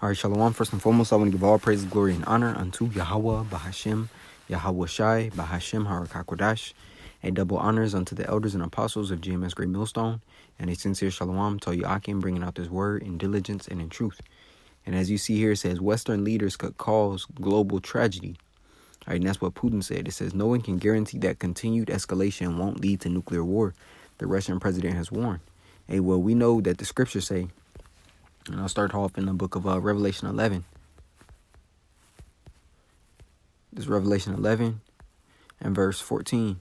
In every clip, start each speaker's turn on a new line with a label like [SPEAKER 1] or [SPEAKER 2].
[SPEAKER 1] All right, Shalom. First and foremost, I want to give all praise, glory, and honor unto Yahweh, Bahashim, Yahweh Shai, Bahashim, Harakakodash, and double honors unto the elders and apostles of GMS Great Millstone, and a sincere Shalom to Yakim, bringing out this word in diligence and in truth. And as you see here, it says, Western leaders could cause global tragedy. All right, and that's what Putin said. It says, no one can guarantee that continued escalation won't lead to nuclear war. The Russian president has warned. Hey, well, we know that the scriptures say, and I'll start off in the book of Revelation 11. This is Revelation 11 and verse 14.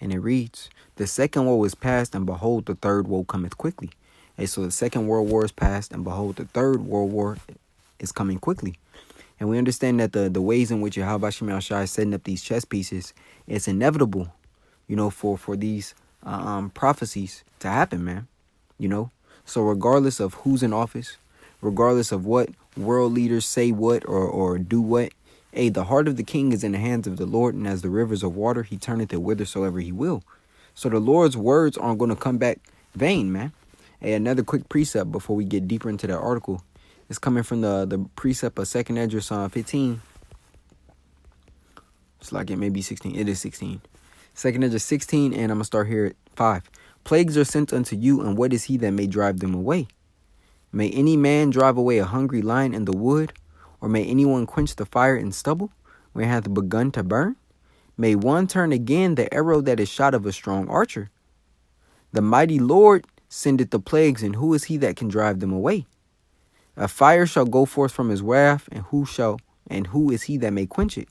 [SPEAKER 1] And it reads, the second woe is past, and behold, the third woe cometh quickly. And so the second world war is past, and behold, the third world war is coming quickly. And we understand that the ways in which Yahweh Shem Shai is setting up these chess pieces, it's inevitable, for these prophecies to happen, man. So regardless of who's in office, regardless of what world leaders say what or do what, hey, the heart of the king is in the hands of the Lord, and as the rivers of water, he turneth it whithersoever he will. So the Lord's words aren't going to come back vain, man. Hey, another quick precept before we get deeper into that article is coming from the precept of 2nd Esdras 15. It's like it may be 16. It is 16. 2nd Esdras 16, and I'm going to start here at 5. Plagues are sent unto you, and what is he that may drive them away? May any man drive away a hungry lion in the wood? Or may anyone quench the fire in stubble, where it hath begun to burn? May one turn again the arrow that is shot of a strong archer? The mighty Lord sendeth the plagues, and who is he that can drive them away? A fire shall go forth from his wrath, and who is he that may quench it?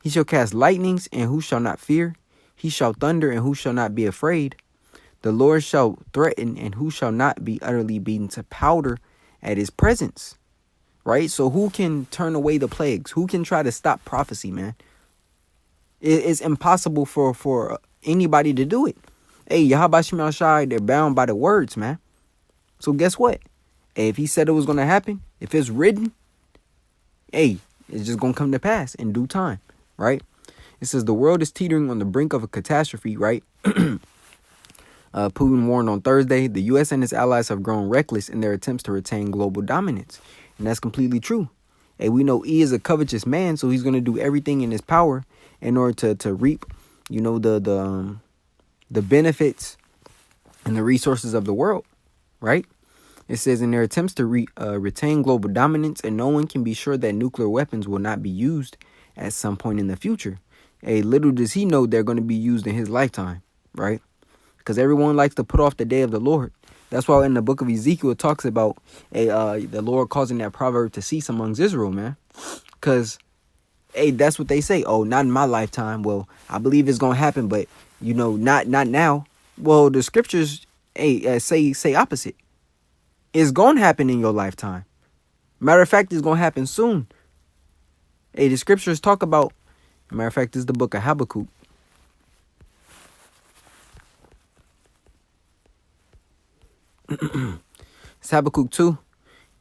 [SPEAKER 1] He shall cast lightnings, and who shall not fear? He shall thunder, and who shall not be afraid? The Lord shall threaten, and who shall not be utterly beaten to powder at his presence? Right? So who can turn away the plagues? Who can try to stop prophecy, man? It's impossible for anybody to do it. Hey, Yahweh Shem Shai, they're bound by the words, man. So guess what? Hey, if he said it was going to happen, if it's written, hey, it's just going to come to pass in due time, right? It says the world is teetering on the brink of a catastrophe, right? Putin warned on Thursday, the U.S. and its allies have grown reckless in their attempts to retain global dominance. And that's completely true. Hey, we know he is a covetous man, so he's going to do everything in his power in order to reap, the benefits and the resources of the world, right? It says in their attempts to retain global dominance, and no one can be sure that nuclear weapons will not be used at some point in the future. Hey, little does he know they're going to be used in his lifetime, right? Because everyone likes to put off the day of the Lord. That's why in the book of Ezekiel, it talks about the Lord causing that proverb to cease amongst Israel, man. Because, hey, that's what they say. Oh, not in my lifetime. Well, I believe it's going to happen, but, not now. Well, the scriptures say opposite. It's going to happen in your lifetime. Matter of fact, it's going to happen soon. Hey, the scriptures talk about, matter of fact, this is the book of Habakkuk. It's Habakkuk 2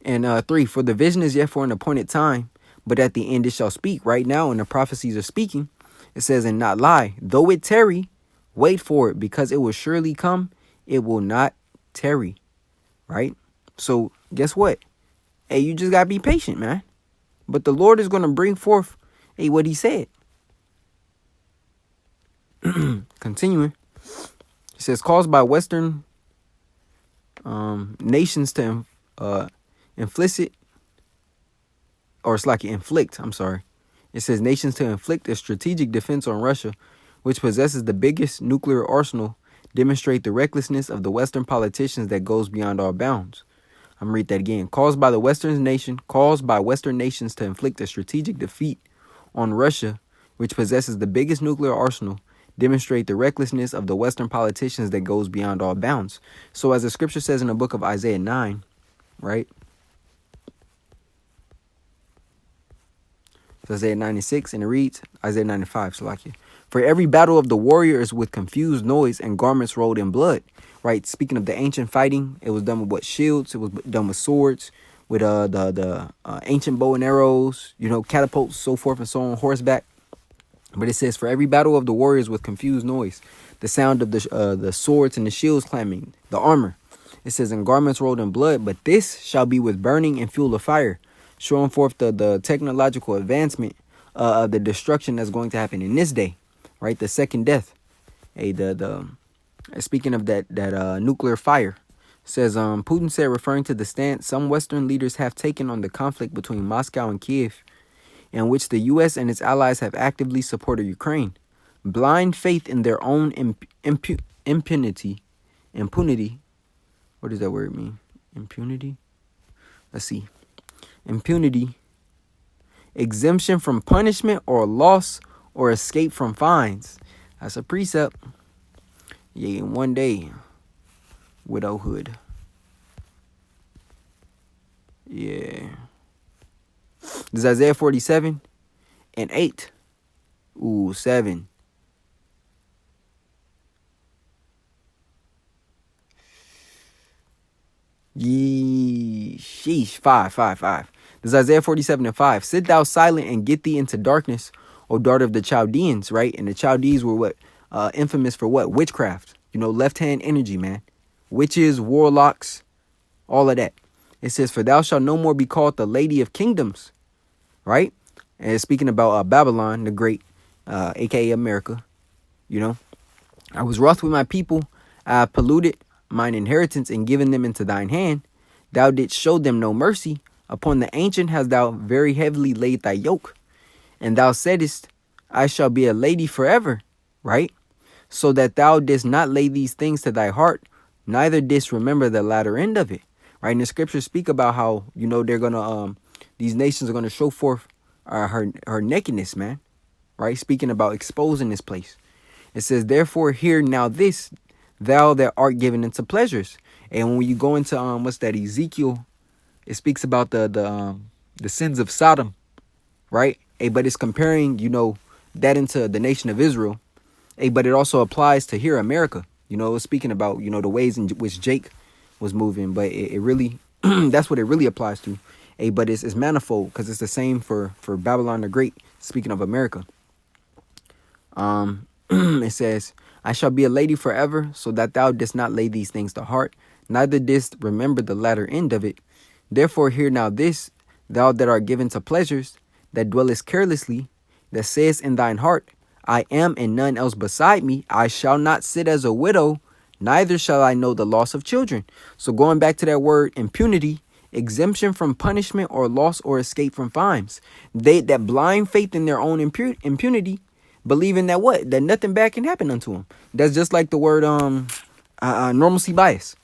[SPEAKER 1] and 3. For the vision is yet for an appointed time, but at the end it shall speak. Right now, and the prophecies are speaking. It says, and not lie. Though it tarry, wait for it, because it will surely come. It will not tarry. Right? So, guess what? Hey, you just got to be patient, man. But the Lord is going to bring forth, what he said. Continuing. It says, caused by Western nations to inflict. I'm sorry. It says nations to inflict a strategic defense on Russia, which possesses the biggest nuclear arsenal, demonstrate the recklessness of the Western politicians that goes beyond all bounds. I'm gonna read that again. Caused by Western nations to inflict a strategic defeat on Russia, which possesses the biggest nuclear arsenal, demonstrate the recklessness of the Western politicians that goes beyond all bounds. So as the scripture says in the book of Isaiah 9, right? So Isaiah 96, and it reads, Isaiah 95, Salakia. For every battle of the warrior is with confused noise and garments rolled in blood, right? Speaking of the ancient fighting, it was done with what? Shields. It was done with swords, with the ancient bow and arrows, catapults, so forth and so on, horseback. But it says, for every battle of the warriors with confused noise, the sound of the swords and the shields clamming, the armor. It says, in garments rolled in blood, but this shall be with burning and fuel of fire. showing forth the technological advancement of the destruction that's going to happen in this day, right? The second death. Hey, the speaking of that nuclear fire, says Putin said, referring to the stance some Western leaders have taken on the conflict between Moscow and Kiev, in which the U.S. and its allies have actively supported Ukraine. Blind faith in their own impunity. What does that word mean? Impunity? Let's see. Impunity. Exemption from punishment or loss or escape from fines. That's a precept. Yeah, in one day. Widowhood. Yeah. This is Isaiah 47 and 8. Ooh, 7. Sheesh. 5. This is Isaiah 47 and 5. Sit thou silent and get thee into darkness, O daughter of the Chaldeans, right? And the Chaldees were what? Infamous for what? Witchcraft. Left-hand energy, man. Witches, warlocks, all of that. It says, for thou shalt no more be called the lady of kingdoms, right? And it's speaking about Babylon the Great, aka America. I was wroth with my people. I polluted mine inheritance and given them into thine hand. Thou didst show them no mercy. Upon the ancient hast thou very heavily laid thy yoke. And thou saidest, I shall be a lady forever, right? So that thou didst not lay these things to thy heart, neither didst remember the latter end of it, right? And the scriptures speak about how, they're going to, these nations are going to show forth her nakedness, man, right? Speaking about exposing this place. It says, therefore, hear now this, thou that art given into pleasures. And when you go into, Ezekiel, it speaks about the sins of Sodom, right? But it's comparing, that into the nation of Israel. But it also applies to here, America. It's speaking about, the ways in which Jake was moving. But it really, that's what it really applies to. But it's manifold because it's the same for Babylon the Great, speaking of America. It says, I shall be a lady forever, so that thou didst not lay these things to heart, neither didst remember the latter end of it. Therefore hear now this, thou that art given to pleasures, that dwellest carelessly, that sayest in thine heart, I am and none else beside me. I shall not sit as a widow, neither shall I know the loss of children. So going back to that word impunity, exemption from punishment or loss or escape from fines. That blind faith in their own impunity, believing that what? That nothing bad can happen unto them. That's just like the word normalcy bias.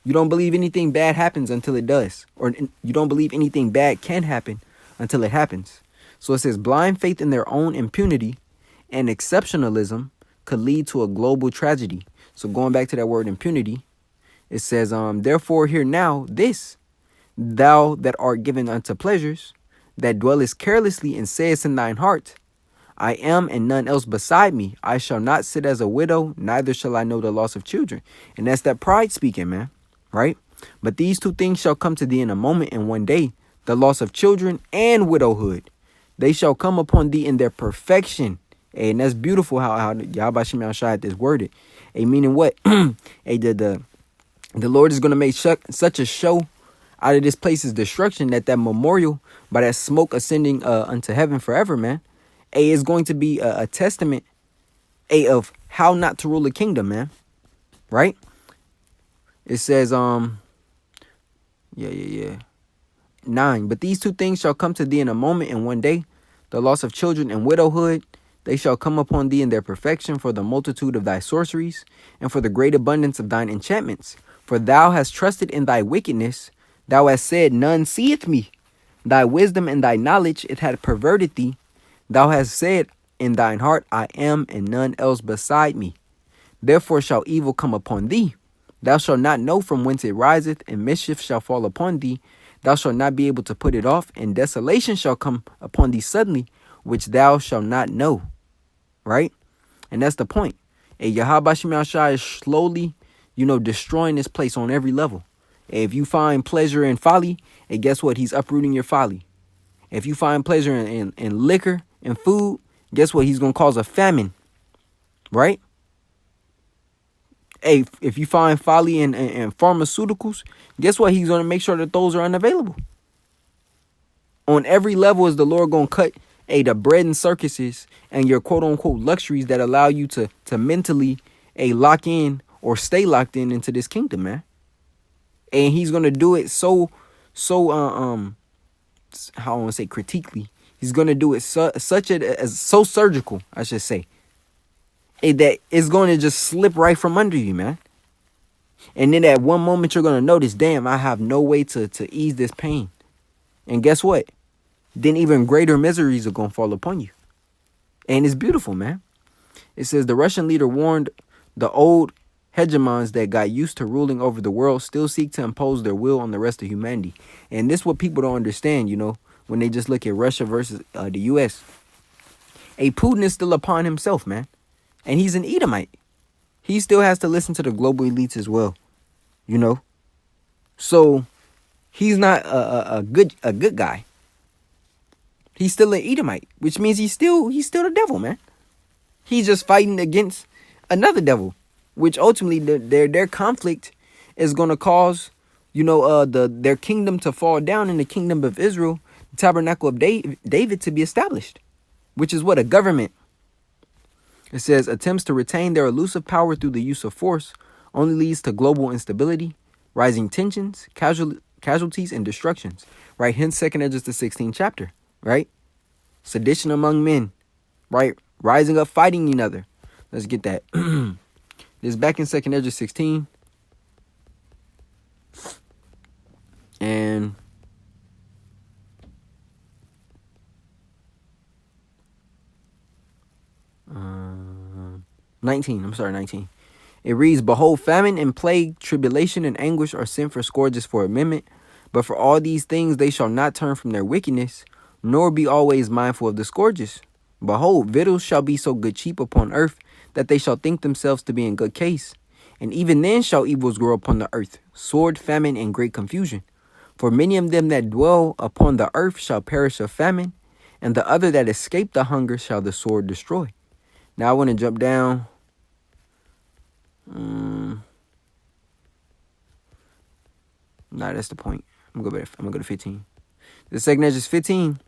[SPEAKER 1] You don't believe anything bad happens until it does. Or you don't believe anything bad can happen until it happens. So it says blind faith in their own impunity and exceptionalism could lead to a global tragedy. So going back to that word impunity, it says, therefore hear now this, thou that art given unto pleasures, that dwellest carelessly and sayest in thine heart, I am and none else beside me. I shall not sit as a widow, neither shall I know the loss of children. And that's that pride speaking, man, right? But these two things shall come to thee in a moment and one day, the loss of children and widowhood. They shall come upon thee in their perfection. And that's beautiful how Yahweh Shem Yahshua had this worded. Meaning what? The Lord is going to make such a show out of this place's destruction that memorial by that smoke ascending unto heaven forever, man. Is going to be a testament of how not to rule a kingdom, man. Right? It says, 9. But these two things shall come to thee in a moment and one day, the loss of children and widowhood. They shall come upon thee in their perfection for the multitude of thy sorceries and for the great abundance of thine enchantments. For thou hast trusted in thy wickedness. Thou hast said, none seeth me. Thy wisdom and thy knowledge, it had perverted thee. Thou hast said in thine heart, I am and none else beside me. Therefore shall evil come upon thee. Thou shalt not know from whence it riseth, and mischief shall fall upon thee. Thou shalt not be able to put it off, and desolation shall come upon thee suddenly, which thou shalt not know. Right? And that's the point. Yahweh Shem Yahshua is slowly, destroying this place on every level. If you find pleasure in folly, and guess what? He's uprooting your folly. If you find pleasure in liquor and food, guess what? He's going to cause a famine. Right? If you find folly in pharmaceuticals, guess what? He's going to make sure that those are unavailable. On every level is the Lord gonna cut the bread and circuses and your quote unquote luxuries that allow you to mentally lock in or stay locked in into this kingdom, man. And he's gonna do it so how I want to say critically. He's gonna do it so surgical, I should say. That it's going to just slip right from under you, man. And then at one moment you're gonna notice, damn, I have no way to ease this pain. And guess what? Then even greater miseries are gonna fall upon you. And it's beautiful, man. It says the Russian leader warned the old hegemons that got used to ruling over the world still seek to impose their will on the rest of humanity. And this is what people don't understand, when they just look at Russia versus the U.S. Putin is still upon himself, man. And he's an Edomite. He still has to listen to the global elites as well, So he's not a good guy. He's still an Edomite, which means he's still the devil, man. He's just fighting against another devil, which ultimately their conflict is going to cause, their kingdom to fall down and the kingdom of Israel, the tabernacle of David to be established, which is what a government. It says attempts to retain their elusive power through the use of force only leads to global instability, rising tensions, casualties, and destructions. Right? Hence 2 Esdras the 16th chapter. Right? Sedition among men. Right? Rising up, fighting each other. Let's get that. This is back in 2 Esdras 16. And 19. It reads, behold, famine and plague, tribulation and anguish are sent for scourges for amendment. But for all these things they shall not turn from their wickedness, nor be always mindful of the scourges. Behold, victuals shall be so good cheap upon earth, that they shall think themselves to be in good case. And even then shall evils grow upon the earth, sword, famine, and great confusion. For many of them that dwell upon the earth shall perish of famine, and the other that escape the hunger shall the sword destroy. Now I want to jump down. That's the point. I'm gonna go to 15. The second edge is 15.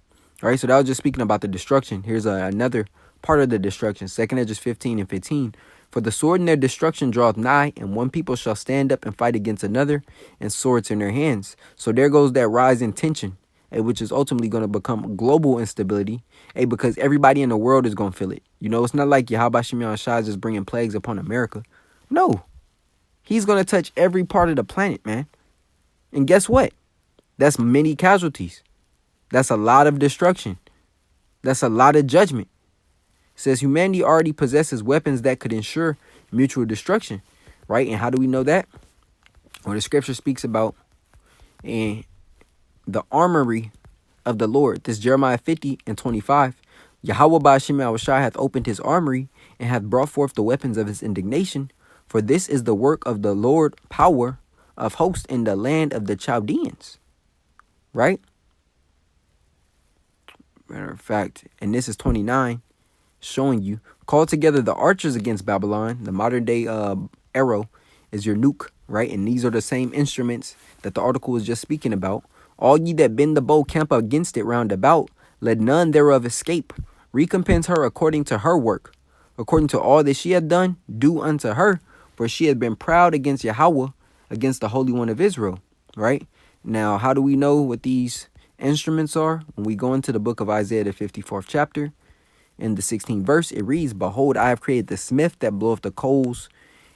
[SPEAKER 1] All right, so that was just speaking about the destruction. Here's another part of the destruction. Second edge is 15 and 15. For the sword in their destruction draweth nigh, and one people shall stand up and fight against another, and swords in their hands. So there goes that rise in tension, which is ultimately going to become global instability, because everybody in the world is going to feel it. It's not like Yahweh Shem Shai is just bringing plagues upon America. No. He's going to touch every part of the planet, man. And guess what? That's many casualties. That's a lot of destruction. That's a lot of judgment. It says humanity already possesses weapons that could ensure mutual destruction, right? And how do we know that? Well, the scripture speaks about the armory of the Lord. This Jeremiah 50 and 25. Yahweh Ba'ashem Shai hath opened his armory and hath brought forth the weapons of his indignation. For this is the work of the Lord power of hosts in the land of the Chaldeans. Right? Matter of fact, and this is 29, showing you, call together the archers against Babylon. The modern day arrow is your nuke, right? And these are the same instruments that the article was just speaking about. All ye that bend the bow camp against it round about. Let none thereof escape. Recompense her according to her work. According to all that she had done, do unto her. For she had been proud against Yahweh, against the Holy One of Israel. Right? Now, how do we know what these instruments are? When we go into the book of Isaiah, the 54th chapter, in the 16th verse, it reads, behold, I have created the smith that bloweth the coals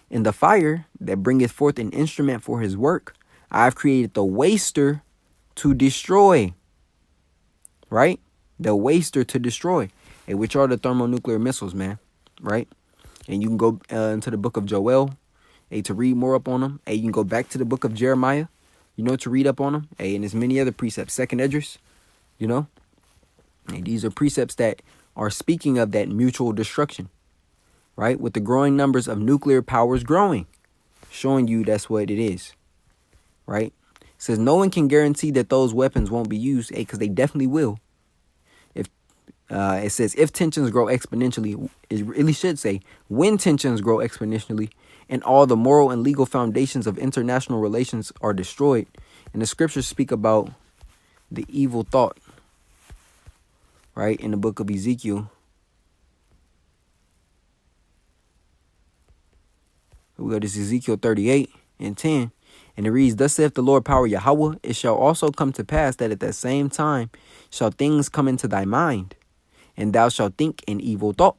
[SPEAKER 1] in the fire, that bringeth forth an instrument for his work. I have created the waster to destroy. Right? The waster to destroy. Which are the thermonuclear missiles, man. Right? And you can go into the book of Joel, to read more up on them. You can go back to the book of Jeremiah, to read up on them. And there's many other precepts. Second Esdras, And these are precepts that are speaking of that mutual destruction, right? With the growing numbers of nuclear powers growing, showing you that's what it is, right? It says no one can guarantee that those weapons won't be used, because they definitely will. If it says if tensions grow exponentially, it really should say when tensions grow exponentially and all the moral and legal foundations of international relations are destroyed. And the scriptures speak about the evil thought right, in the book of Ezekiel. We go to Ezekiel 38:10. And it reads, Thus saith the Lord power Yahweh, it shall also come to pass that at that same time shall things come into thy mind, and thou shalt think an evil thought.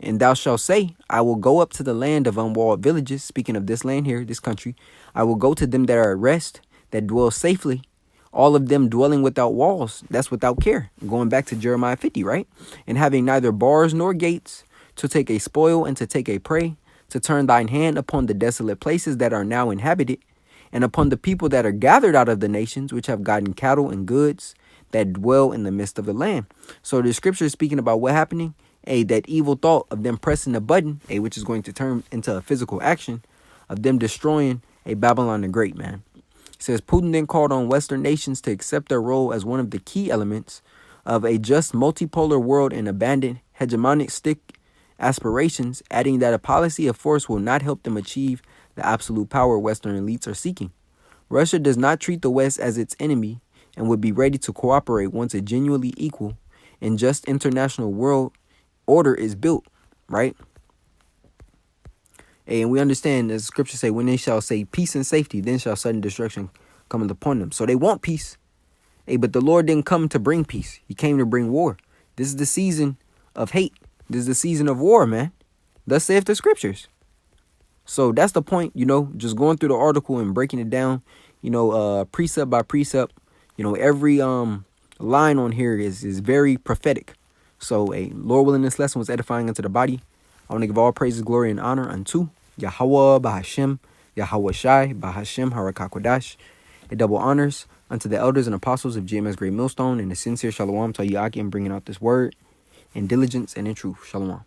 [SPEAKER 1] And thou shalt say, I will go up to the land of unwalled villages. Speaking of this land here, this country, I will go to them that are at rest, that dwell safely, all of them dwelling without walls. That's without care. Going back to Jeremiah 50, right? And having neither bars nor gates, to take a spoil and to take a prey, to turn thine hand upon the desolate places that are now inhabited, and upon the people that are gathered out of the nations, which have gotten cattle and goods, that dwell in the midst of the land. So the scripture is speaking about what happening? That evil thought of them pressing the button, which is going to turn into a physical action, of them destroying Babylon the Great, man. It says, Putin then called on Western nations to accept their role as one of the key elements of a just multipolar world and abandon hegemonic stick aspirations, adding that a policy of force will not help them achieve the absolute power Western elites are seeking. Russia does not treat the West as its enemy and would be ready to cooperate once a genuinely equal and just international world order is built, right? And we understand, as the scriptures say, when they shall say peace and safety, then shall sudden destruction come upon them. So they want peace. But the Lord didn't come to bring peace. He came to bring war. This is the season of hate. This is the season of war, man. Thus saith the scriptures. So that's the point, just going through the article and breaking it down, precept by precept. Every line on here is very prophetic. So, Lord willing, this lesson was edifying unto the body. I want to give all praises, glory, and honor unto Yahweh, Bahashem, Yahweh Shai, Bahashem, Harakakwadash. Double honors unto the elders and apostles of GMS Great Millstone, and the sincere shalom to Yaki in bringing out this word in diligence and in truth. Shalom.